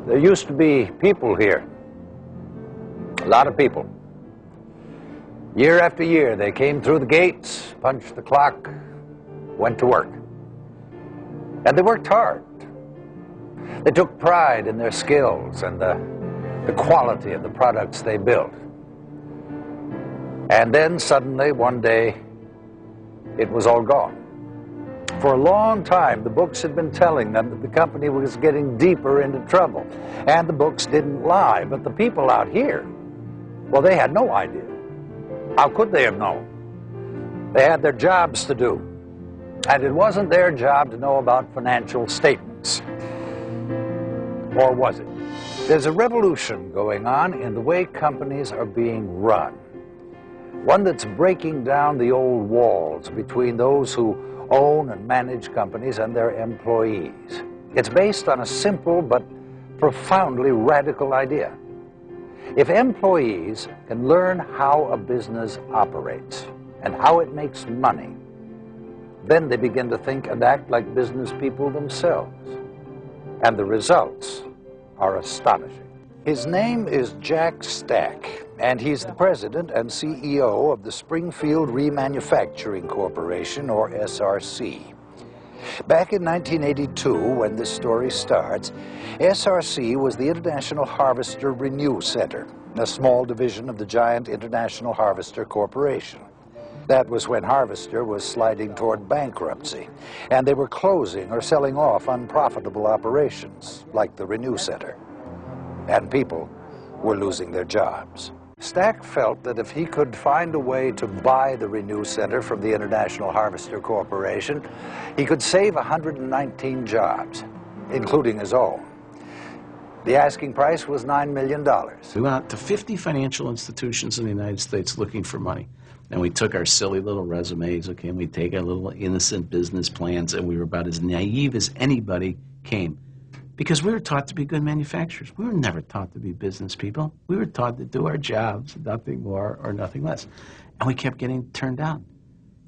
There used to be people here, a lot of people. Year after year, they came through the gates, punched the clock, went to work. And they worked hard. They took pride in their skills and the quality of the products they built. And then suddenly, one day, it was all gone. For a long time, the books had been telling them that the company was getting deeper into trouble. And the books didn't lie, but the people out here, well, they had no idea. How could they have known? They had their jobs to do. And it wasn't their job to know about financial statements. Or was it? There's a revolution going on in the way companies are being run. One that's breaking down the old walls between those who own and manage companies and their employees. It's based on a simple but profoundly radical idea. If employees can learn how a business operates and how it makes money, then they begin to think and act like business people themselves. And the results are astonishing. His name is Jack Stack, and he's the president and CEO of the Springfield Remanufacturing Corporation, or SRC. Back in 1982, when this story starts, SRC was the International Harvester Renew Center, a small division of the giant International Harvester Corporation. That was when Harvester was sliding toward bankruptcy, and they were closing or selling off unprofitable operations, like the Renew Center. And people were losing their jobs. Stack felt that if he could find a way to buy the Renew Center from the International Harvester Corporation, he could save 119 jobs, including his own. The asking price was $9 million. We went out to 50 financial institutions in the United States looking for money. And we took our silly little resumes, okay, and we take our little innocent business plans, and we were about as naive as anybody came. Because we were taught to be good manufacturers. We were never taught to be business people. We were taught to do our jobs, nothing more or nothing less. And we kept getting turned down.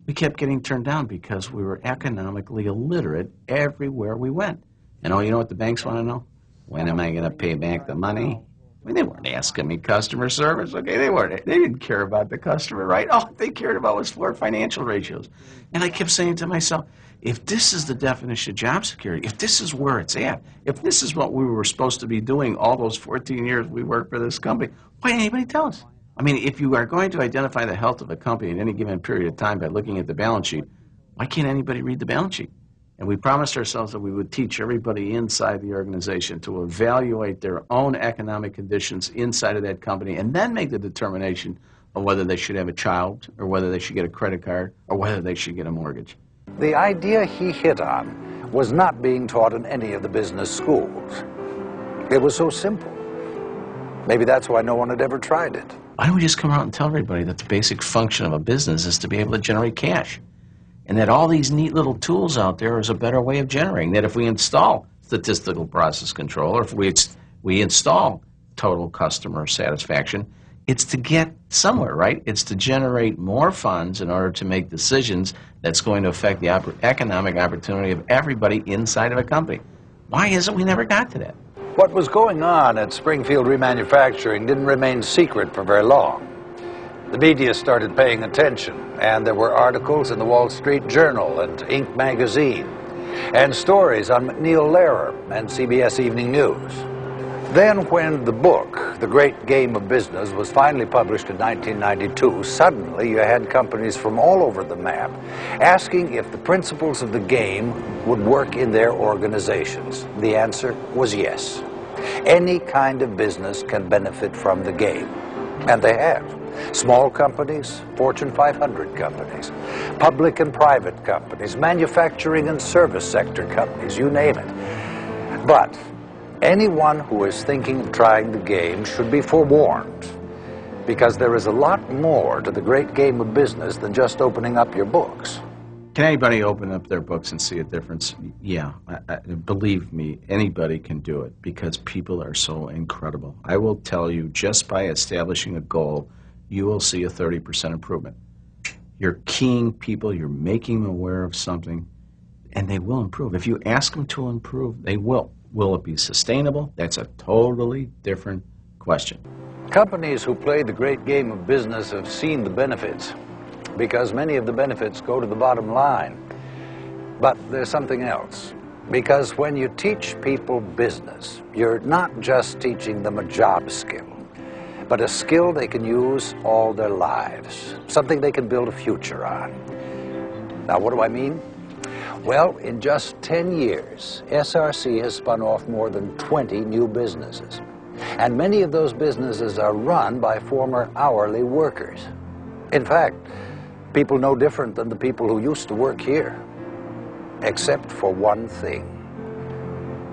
We kept getting turned down because we were economically illiterate everywhere we went. And oh, you know what the banks want to know? When am I going to pay back the money? I mean, they weren't asking me customer service, okay? They didn't care about the customer, right? All they cared about was floor financial ratios. And I kept saying to myself, if this is the definition of job security, if this is where it's at, if this is what we were supposed to be doing all those 14 years we worked for this company, why didn't anybody tell us? I mean, if you are going to identify the health of a company in any given period of time by looking at the balance sheet, why can't anybody read the balance sheet? And we promised ourselves that we would teach everybody inside the organization to evaluate their own economic conditions inside of that company and then make the determination of whether they should have a child or whether they should get a credit card or whether they should get a mortgage. The idea he hit on was not being taught in any of the business schools. It was so simple. Maybe that's why no one had ever tried it. Why don't we just come out and tell everybody that the basic function of a business is to be able to generate cash? And that all these neat little tools out there is a better way of generating. That if we install statistical process control, or if we install total customer satisfaction, it's to get somewhere, right? It's to generate more funds in order to make decisions that's going to affect the economic opportunity of everybody inside of a company. Why is it we never got to that? What was going on at Springfield Remanufacturing didn't remain secret for very long. The media started paying attention, and there were articles in the Wall Street Journal and Inc. magazine, and stories on McNeil Lehrer and CBS Evening News. Then when the book, The Great Game of Business, was finally published in 1992, suddenly you had companies from all over the map asking if the principles of the game would work in their organizations. The answer was yes. Any kind of business can benefit from the game, and they have. Small companies, Fortune 500 companies, public and private companies, manufacturing and service sector companies, you name it. But anyone who is thinking of trying the game should be forewarned, because there is a lot more to the great game of business than just opening up your books. Can anybody open up their books and see a difference? Yeah, believe me, anybody can do it because people are so incredible. I will tell you, just by establishing a goal, you will see a 30% improvement. You're keying people, you're making them aware of something. and they will improve. If you ask them to improve, they will. Will it be sustainable? That's a totally different question. Companies who play the great game of business have seen the benefits, because many of the benefits go to the bottom line. But there's something else. Because when you teach people business, you're not just teaching them a job skill, but a skill they can use all their lives, something they can build a future on. Now, what do I mean? Well, in just 10 years, SRC has spun off more than 20 new businesses. And many of those businesses are run by former hourly workers. In fact, people no different than the people who used to work here. Except for one thing.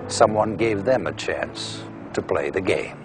Someone gave them a chance to play the game.